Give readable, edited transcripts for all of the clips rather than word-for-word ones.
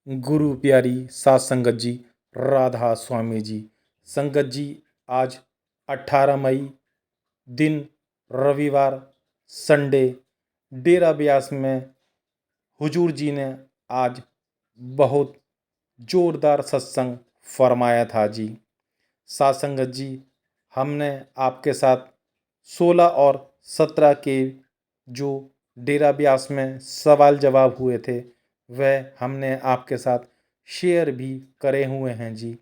गुरु प्यारी सात संगत जी, राधा स्वामी जी। संगत जी, आज 18 मई दिन रविवार संडे डेरा ब्यास में हुजूर जी ने आज बहुत जोरदार सत्संग फरमाया था जी। सात संगत जी, हमने आपके साथ 16 और 17 के जो डेरा ब्यास में सवाल जवाब हुए थे वह हमने आपके साथ शेयर भी करे हुए हैं जी।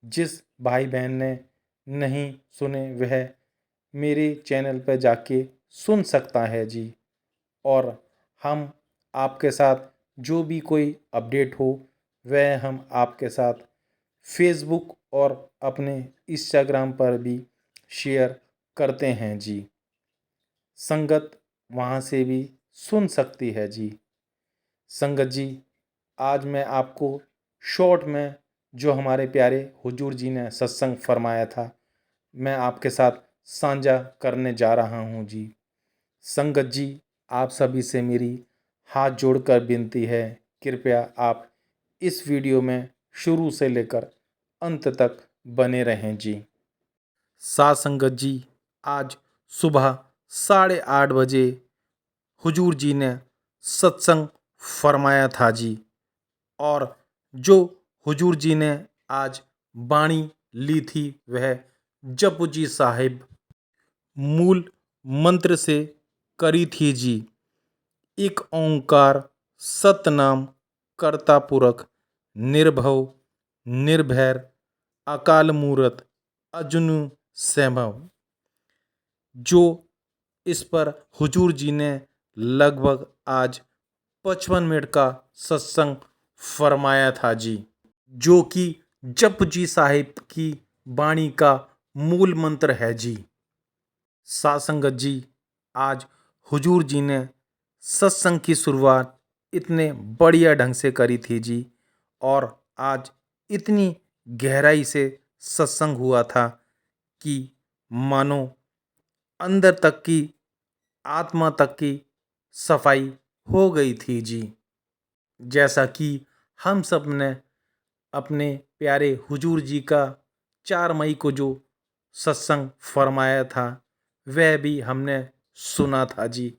जिस भाई बहन ने नहीं सुने वह मेरे चैनल पर जाके सुन सकता है जी। और हम आपके साथ जो भी कोई अपडेट हो वह हम आपके साथ फेसबुक और अपने इंस्टाग्राम पर भी शेयर करते हैं जी। संगत वहाँ से भी सुन सकती है जी। संगत जी, आज मैं आपको शॉर्ट में जो हमारे प्यारे हुजूर जी ने सत्संग फरमाया था मैं आपके साथ साझा करने जा रहा हूँ जी। संगत जी, आप सभी से मेरी हाथ जोड़कर विनती है, कृपया आप इस वीडियो में शुरू से लेकर अंत तक बने रहें जी। सात संगत जी, आज सुबह 8:30 बजे हुजूर जी ने सत्संग फरमाया था जी। और जो हुजूर जी ने आज बाणी ली थी वह जप जी साहिब मूल मंत्र से करी थी जी। एक ओंकार सतनाम कर्ता पुरख निर्भव निर्भैर अकाल मूरत अजनु सैभव। जो इस पर हुजूर जी ने लगभग आज 55 मिनट का सत्संग फरमाया था जी, जो कि जप जी साहिब की बाणी का मूल मंत्र है जी। सात संगत जी, आज हुजूर जी ने सत्संग की शुरुआत इतने बढ़िया ढंग से करी थी जी। और आज इतनी गहराई से सत्संग हुआ था कि मानो अंदर तक की आत्मा तक की सफाई हो गई थी जी। जैसा कि हम सब ने अपने प्यारे हुजूर जी का 4 मई को जो सत्संग फरमाया था वह भी हमने सुना था जी।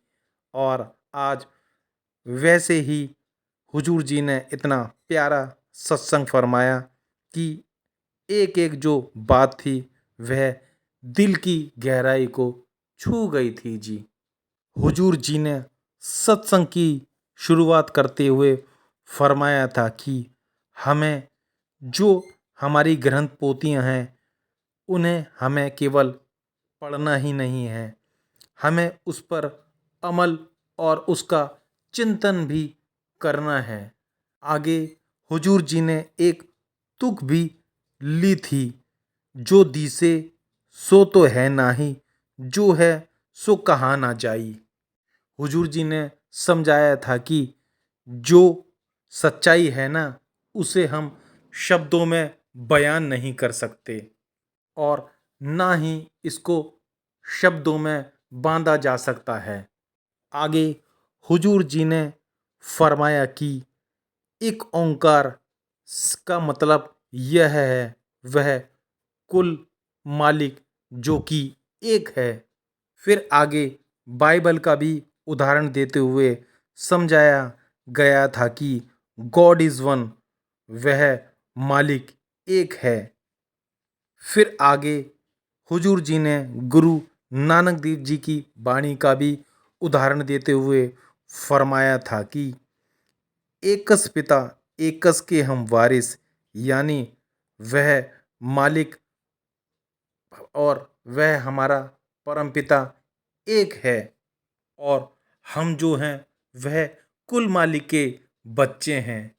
और आज वैसे ही हुजूर जी ने इतना प्यारा सत्संग फरमाया कि एक एक जो बात थी वह दिल की गहराई को छू गई थी जी। हुजूर जी ने सत्संग की शुरुआत करते हुए फरमाया था कि हमें जो हमारी ग्रंथ पोथियाँ हैं उन्हें हमें केवल पढ़ना ही नहीं है, हमें उस पर अमल और उसका चिंतन भी करना है। आगे हुजूर जी ने एक तुक भी ली थी, जो दिसे सो तो है नाही, जो है सो कहा ना जाई। हुजूर जी ने समझाया था कि जो सच्चाई है ना उसे हम शब्दों में बयान नहीं कर सकते और ना ही इसको शब्दों में बांधा जा सकता है। आगे हुजूर जी ने फरमाया कि एक ओंकार का मतलब यह है वह कुल मालिक जो कि एक है। फिर आगे बाइबल का भी उदाहरण देते हुए समझाया गया था कि गॉड इज़ वन, वह मालिक एक है। फिर आगे हुजूर जी ने गुरु नानक देव जी की बाणी का भी उदाहरण देते हुए फरमाया था कि एकस पिता एकस के हम वारिस, यानी वह मालिक और वह हमारा परमपिता एक है और हम जो हैं वह कुल मालिक के बच्चे हैं।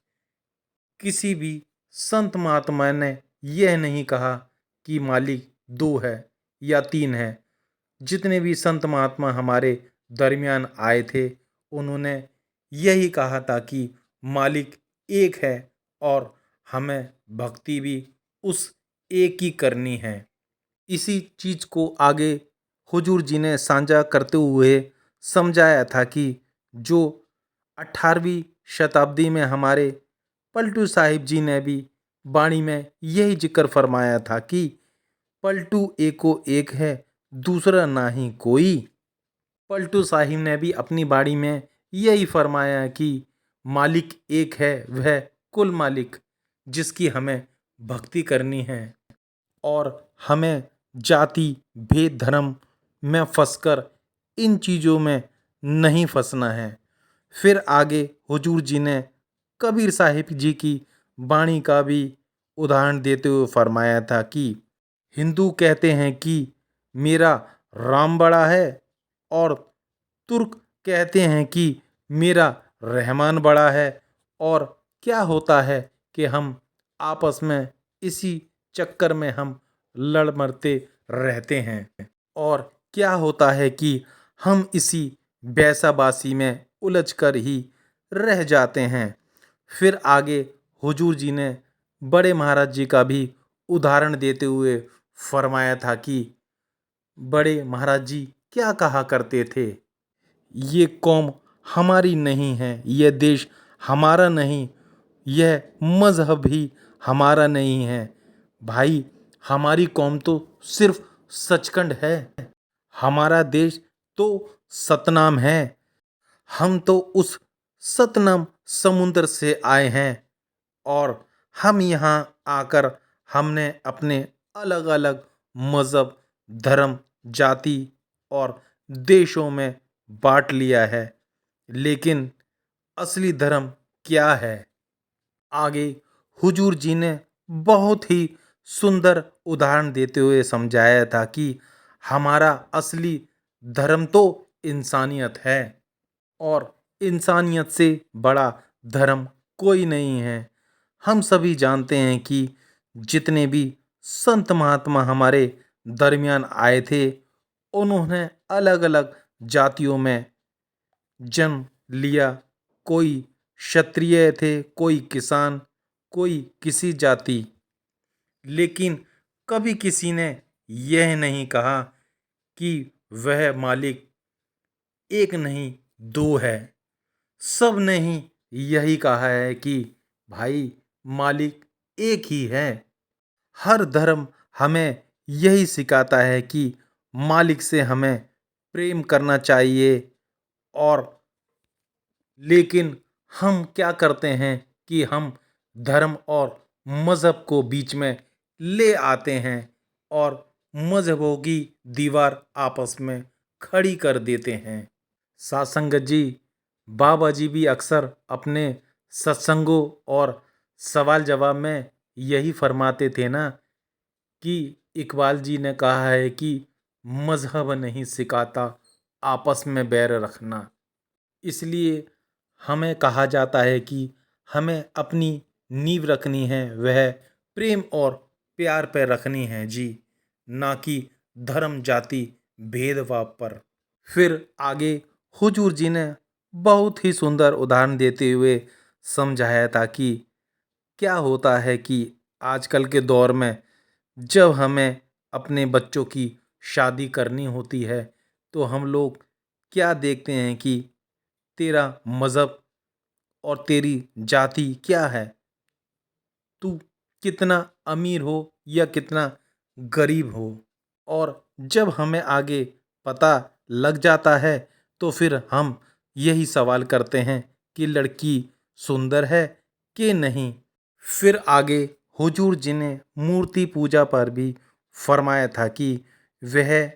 किसी भी संत महात्मा ने यह नहीं कहा कि मालिक 2 है या 3 है। जितने भी संत महात्मा हमारे दरमियान आए थे उन्होंने यही कहा था कि मालिक एक है और हमें भक्ति भी उस एक ही करनी है। इसी चीज़ को आगे हुजूर जी ने साझा करते हुए समझाया था कि जो 18वीं शताब्दी में हमारे पलटू साहिब जी ने भी वाणी में यही जिक्र फरमाया था कि पलटू एको एक है, दूसरा नाही कोई। पलटू साहिब ने भी अपनी बाड़ी में यही फरमाया कि मालिक एक है, वह कुल मालिक, जिसकी हमें भक्ति करनी है और हमें जाति भेद धर्म में फंसकर इन चीज़ों में नहीं फंसना है। फिर आगे हुजूर जी ने कबीर साहिब जी की वाणी का भी उदाहरण देते हुए फरमाया था कि हिंदू कहते हैं कि मेरा राम बड़ा है और तुर्क कहते हैं कि मेरा रहमान बड़ा है। और क्या होता है कि हम आपस में इसी चक्कर में हम लड़ मरते रहते हैं और क्या होता है कि हम इसी बैसाबासी में उलझ कर ही रह जाते हैं। फिर आगे हुजूर जी ने बड़े महाराज जी का भी उदाहरण देते हुए फरमाया था कि बड़े महाराज जी क्या कहा करते थे, ये कौम हमारी नहीं है, यह देश हमारा नहीं, यह मज़हब भी हमारा नहीं है। भाई, हमारी कौम तो सिर्फ सचखंड है, हमारा देश तो सतनाम है। हम तो उस सतनाम समुद्र से आए हैं और हम यहाँ आकर हमने अपने अलग अलग मज़हब, धर्म, जाति और देशों में बांट लिया है। लेकिन असली धर्म क्या है? आगे हुजूर जी ने बहुत ही सुंदर उदाहरण देते हुए समझाया था कि हमारा असली धर्म तो इंसानियत है और इंसानियत से बड़ा धर्म कोई नहीं है। हम सभी जानते हैं कि जितने भी संत महात्मा हमारे दरमियान आए थे, उन्होंने अलग अलग जातियों में जन्म लिया। कोई क्षत्रिय थे, कोई किसान, कोई किसी जाति। लेकिन कभी किसी ने यह नहीं कहा कि वह मालिक एक नहीं दो है। सब ने ही यही कहा है कि भाई, मालिक एक ही है। हर धर्म हमें यही सिखाता है कि मालिक से हमें प्रेम करना चाहिए। और लेकिन हम क्या करते हैं कि हम धर्म और मज़हब को बीच में ले आते हैं और मज़हबों की दीवार आपस में खड़ी कर देते हैं। साथ संगत जी, बाबा जी भी अक्सर अपने सत्संगों और सवाल जवाब में यही फरमाते थे ना कि इकबाल जी ने कहा है कि मज़हब नहीं सिखाता आपस में बैर रखना। इसलिए हमें कहा जाता है कि हमें अपनी नींव रखनी है, वह प्रेम और प्यार पर रखनी है जी, ना कि धर्म जाति भेदभाव पर। फिर आगे हुजूर जी ने बहुत ही सुंदर उदाहरण देते हुए समझाया था कि क्या होता है कि आजकल के दौर में जब हमें अपने बच्चों की शादी करनी होती है तो हम लोग क्या देखते हैं कि तेरा मज़हब और तेरी जाति क्या है, तू कितना अमीर हो या कितना गरीब हो। और जब हमें आगे पता लग जाता है तो फिर हम यही सवाल करते हैं कि लड़की सुंदर है कि नहीं। फिर आगे हुजूर जी ने मूर्ति पूजा पर भी फरमाया था कि वह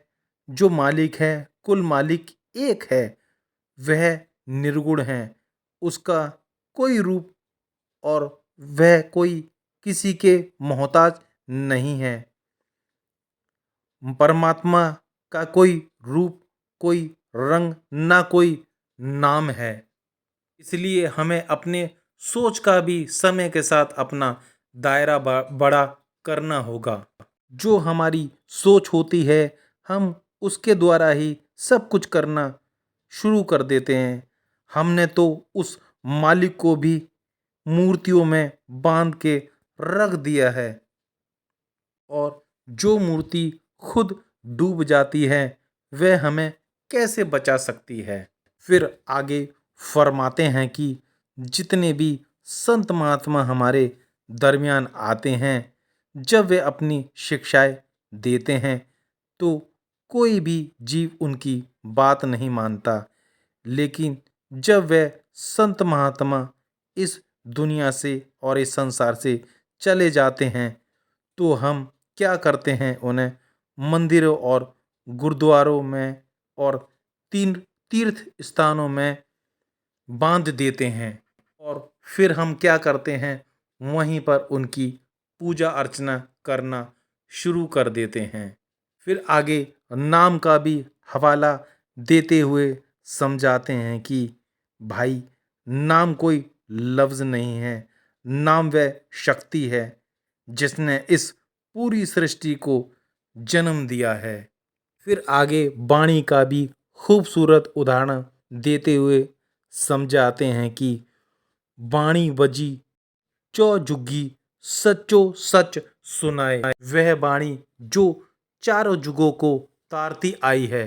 जो मालिक है, कुल मालिक एक है, वह निर्गुण है, उसका कोई रूप और वह कोई किसी के मोहताज नहीं है। परमात्मा का कोई रूप, कोई रंग, ना कोई नाम है। इसलिए हमें अपने सोच का भी समय के साथ अपना दायरा बड़ा करना होगा। जो हमारी सोच होती है, हम उसके द्वारा ही सब कुछ करना शुरू कर देते हैं। हमने तो उस मालिक को भी मूर्तियों में बांध के रख दिया है और जो मूर्ति खुद डूब जाती है, वह हमें कैसे बचा सकती है। फिर आगे फरमाते हैं कि जितने भी संत महात्मा हमारे दरमियान आते हैं, जब वे अपनी शिक्षाएं देते हैं तो कोई भी जीव उनकी बात नहीं मानता। लेकिन जब वह संत महात्मा इस दुनिया से और इस संसार से चले जाते हैं तो हम क्या करते हैं, उन्हें मंदिरों और गुरुद्वारों में और तीन तीर्थ स्थानों में बांध देते हैं और फिर हम क्या करते हैं, वहीं पर उनकी पूजा अर्चना करना शुरू कर देते हैं। फिर आगे नाम का भी हवाला देते हुए समझाते हैं कि भाई, नाम कोई लफ्ज़ नहीं है, नाम वह शक्ति है जिसने इस पूरी सृष्टि को जन्म दिया है। फिर आगे वाणी का भी खूबसूरत उदाहरण देते हुए समझाते हैं कि वाणी बजी चौ जुगी सच्चो सच सुनाए, वह वाणी जो चारों जुगों को तारती आई है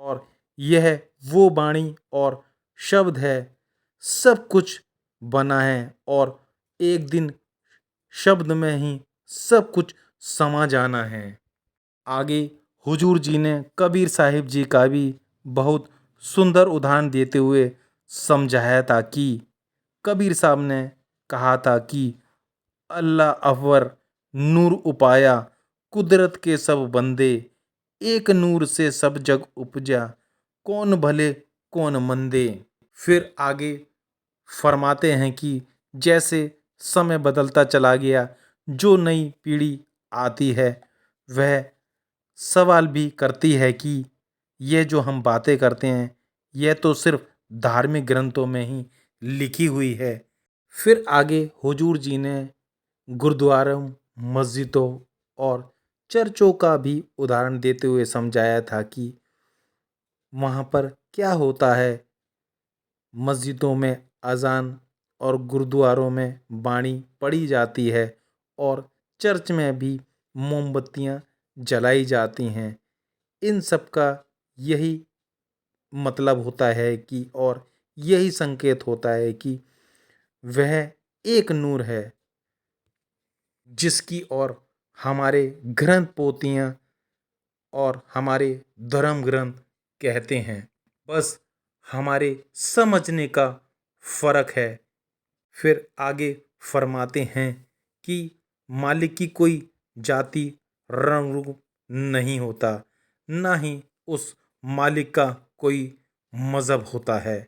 और यह वो वाणी और शब्द है, सब कुछ बना है और एक दिन शब्द में ही सब कुछ समा जाना है। आगे हुजूर जी ने कबीर साहिब जी का भी बहुत सुंदर उदाहरण देते हुए समझाया था कि कबीर साहब ने कहा था कि अल्लाह अकबर नूर उपाया, कुदरत के सब बंदे, एक नूर से सब जग उपजा, कौन भले कौन मंदे। फिर आगे फरमाते हैं कि जैसे समय बदलता चला गया, जो नई पीढ़ी आती है वह सवाल भी करती है कि ये जो हम बातें करते हैं यह तो सिर्फ धार्मिक ग्रंथों में ही लिखी हुई है। फिर आगे हुजूर जी ने गुरुद्वारों, मस्जिदों और चर्चों का भी उदाहरण देते हुए समझाया था कि वहाँ पर क्या होता है। मस्जिदों में अजान और गुरुद्वारों में बाणी पढ़ी जाती है और चर्च में भी मोमबत्तियाँ जलाई जाती हैं। इन सब का यही मतलब होता है कि और यही संकेत होता है कि वह एक नूर है जिसकी और हमारे ग्रंथ पोथियाँ और हमारे धर्म ग्रंथ कहते हैं। बस हमारे समझने का फर्क है। फिर आगे फरमाते हैं कि मालिक की कोई जाति, रंग रूप नहीं होता, ना ही उस मालिक का कोई मजहब होता है।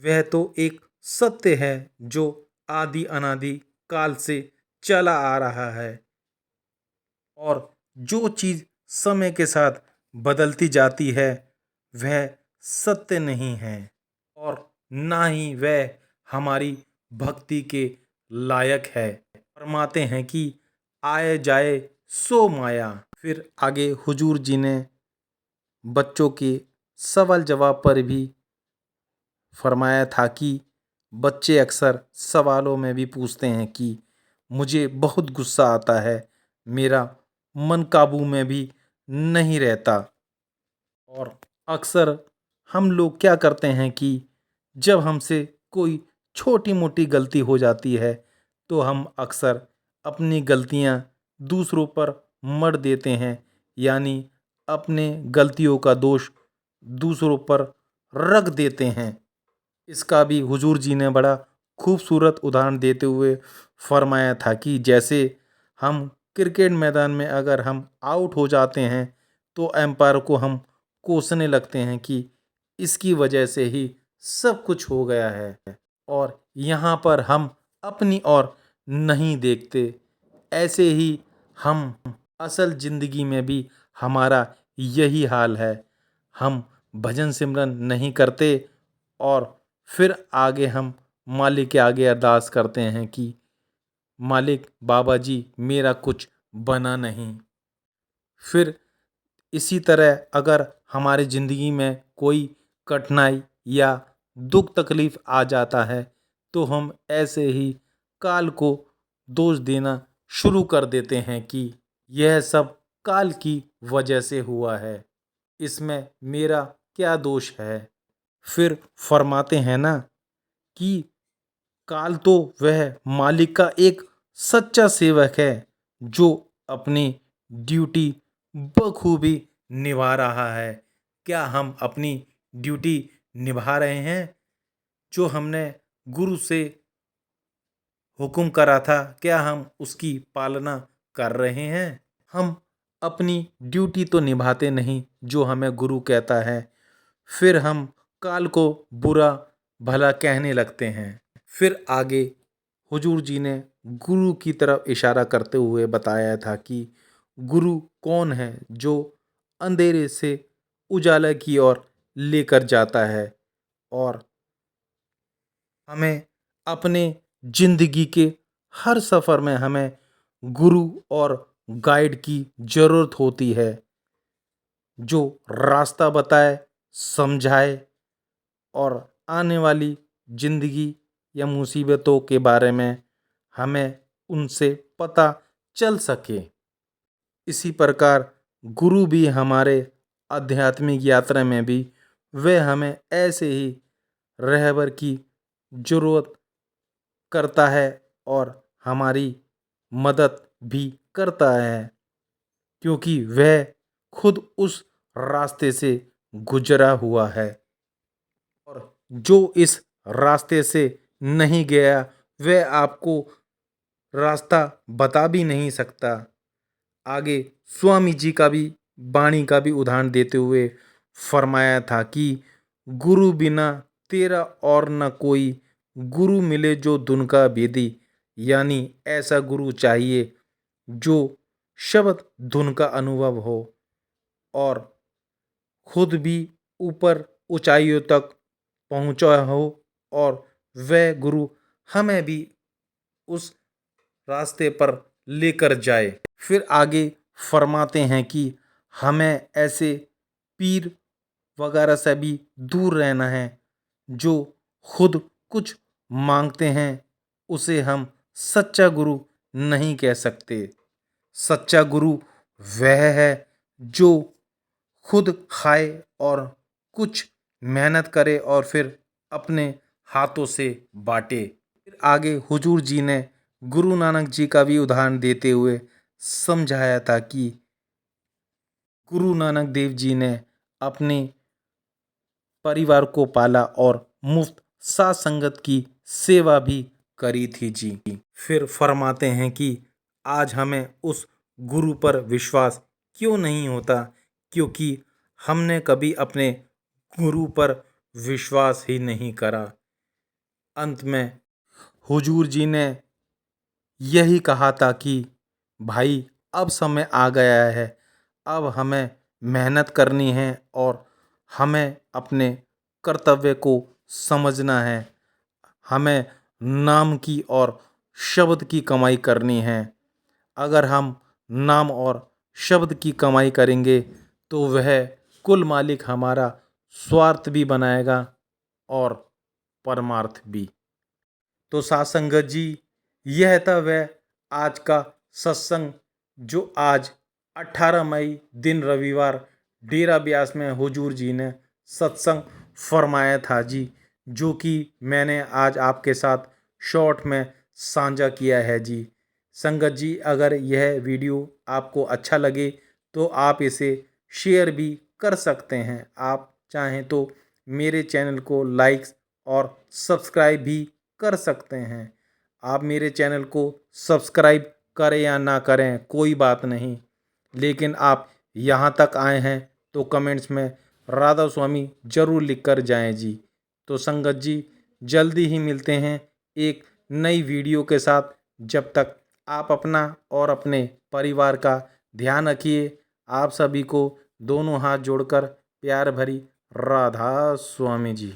वह तो एक सत्य है जो आदि अनादि काल से चला आ रहा है और जो चीज़ समय के साथ बदलती जाती है वह सत्य नहीं है और ना ही वह हमारी भक्ति के लायक है। फरमाते हैं कि आए जाए सो माया। फिर आगे हुजूर जी ने बच्चों के सवाल जवाब पर भी फरमाया था कि बच्चे अक्सर सवालों में भी पूछते हैं कि मुझे बहुत गुस्सा आता है, मेरा मन काबू में भी नहीं रहता। और अक्सर हम लोग क्या करते हैं कि जब हमसे कोई छोटी मोटी गलती हो जाती है तो हम अक्सर अपनी गलतियां दूसरों पर मढ़ देते हैं, यानी अपने गलतियों का दोष दूसरों पर रख देते हैं। इसका भी हुजूर जी ने बड़ा खूबसूरत उदाहरण देते हुए फरमाया था कि जैसे हम क्रिकेट मैदान में अगर हम आउट हो जाते हैं तो एम्पायर को हम कोसने लगते हैं कि इसकी वजह से ही सब कुछ हो गया है और यहाँ पर हम अपनी ओर नहीं देखते। ऐसे ही हम असल ज़िंदगी में भी हमारा यही हाल है। हम भजन सिमरन नहीं करते और फिर आगे हम मालिक के आगे अरदास करते हैं कि मालिक बाबा जी मेरा कुछ बना नहीं। फिर इसी तरह अगर हमारी ज़िंदगी में कोई कठिनाई या दुख तकलीफ़ आ जाता है तो हम ऐसे ही काल को दोष देना शुरू कर देते हैं कि यह सब काल की वजह से हुआ है, इसमें मेरा क्या दोष है। फिर फरमाते हैं ना कि काल तो वह मालिक का एक सच्चा सेवक है जो अपनी ड्यूटी बखूबी निभा रहा है। क्या हम अपनी ड्यूटी निभा रहे हैं? जो हमने गुरु से हुक्म करा था, क्या हम उसकी पालना कर रहे हैं? हम अपनी ड्यूटी तो निभाते नहीं जो हमें गुरु कहता है, फिर हम काल को बुरा भला कहने लगते हैं। फिर आगे हुजूर जी ने गुरु की तरफ इशारा करते हुए बताया था कि गुरु कौन है जो अंधेरे से उजाला की ओर लेकर जाता है और हमें अपने जिंदगी के हर सफ़र में हमें गुरु और गाइड की ज़रूरत होती है जो रास्ता बताए, समझाए और आने वाली जिंदगी या मुसीबतों के बारे में हमें उनसे पता चल सके। इसी प्रकार गुरु भी हमारे आध्यात्मिक यात्रा में भी वे हमें ऐसे ही रहबर की ज़रूरत करता है और हमारी मदद भी करता है, क्योंकि वह खुद उस रास्ते से गुजरा हुआ है और जो इस रास्ते से नहीं गया वह आपको रास्ता बता भी नहीं सकता। आगे स्वामी जी का भी वाणी का भी उदाहरण देते हुए फरमाया था कि गुरु बिना तेरा और न कोई, गुरु मिले जो धुन का भेदी। यानी ऐसा गुरु चाहिए जो शब्द धुन का अनुभव हो और खुद भी ऊपर ऊंचाइयों तक पहुंचा हो और वह गुरु हमें भी उस रास्ते पर लेकर जाए। फिर आगे फरमाते हैं कि हमें ऐसे पीर वगैरह से भी दूर रहना है जो खुद कुछ मांगते हैं, उसे हम सच्चा गुरु नहीं कह सकते। सच्चा गुरु वह है जो खुद खाए और कुछ मेहनत करे और फिर अपने हाथों से बांटे। फिर आगे हुजूर जी ने गुरु नानक जी का भी उदाहरण देते हुए समझाया था कि गुरु नानक देव जी ने अपने परिवार को पाला और मुफ्त साथ संगत की सेवा भी करी थी जी। फिर फरमाते हैं कि आज हमें उस गुरु पर विश्वास क्यों नहीं होता, क्योंकि हमने कभी अपने गुरु पर विश्वास ही नहीं करा। अंत में हुजूर जी ने यही कहा था कि भाई अब समय आ गया है, अब हमें मेहनत करनी है और हमें अपने कर्तव्य को समझना है। हमें नाम की और शब्द की कमाई करनी है। अगर हम नाम और शब्द की कमाई करेंगे तो वह कुल मालिक हमारा स्वार्थ भी बनाएगा और परमार्थ भी। तो साथ संगत जी, यह था वह आज का सत्संग जो आज 18 मई दिन रविवार डेरा ब्यास में हुजूर जी ने सत्संग फरमाया था जी, जो कि मैंने आज आपके साथ शॉर्ट में साझा किया है जी। संगत जी, अगर यह वीडियो आपको अच्छा लगे तो आप इसे शेयर भी कर सकते हैं। आप चाहें तो मेरे चैनल को लाइक और सब्सक्राइब भी कर सकते हैं। आप मेरे चैनल को सब्सक्राइब करें या ना करें कोई बात नहीं, लेकिन आप यहाँ तक आए हैं तो कमेंट्स में राधा स्वामी जरूर लिख कर जाएँ जी। तो संगत जी, जल्दी ही मिलते हैं एक नई वीडियो के साथ। जब तक आप अपना और अपने परिवार का ध्यान रखिए। आप सभी को दोनों हाथ जोड़कर प्यार भरी राधा स्वामी जी।